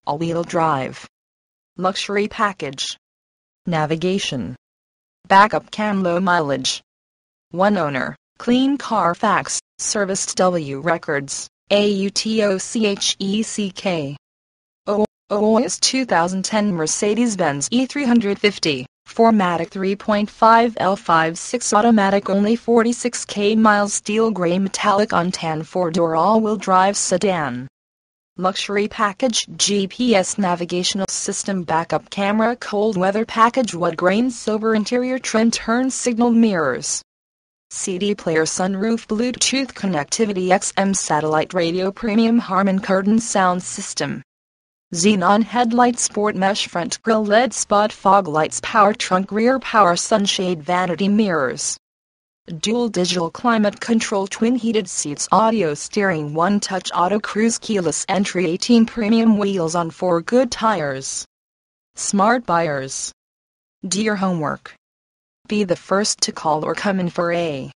all-wheel drive, luxury package, navigation, backup cam, low mileage, one owner, clean Carfax, serviced W records, AUTOCHECK. OOS 2010 Mercedes-Benz E350, 4MATIC 3.5 L56 automatic, only 46k miles, steel gray metallic on tan, 4-door all-wheel drive sedan. Luxury package, GPS navigational system, backup camera, cold weather package, wood grain silver interior trim, turn signal mirrors, CD player, sunroof, Bluetooth connectivity, XM satellite radio, premium Harman Kardon sound system, xenon headlight, sport mesh front grille, LED spot fog lights, power trunk, rear power sunshade, vanity mirrors, dual digital climate control, twin heated seats, audio steering, one touch auto cruise, keyless entry, 18 premium wheels on 4 good tires. Smart buyers, do your homework. Be the first to call or come in for a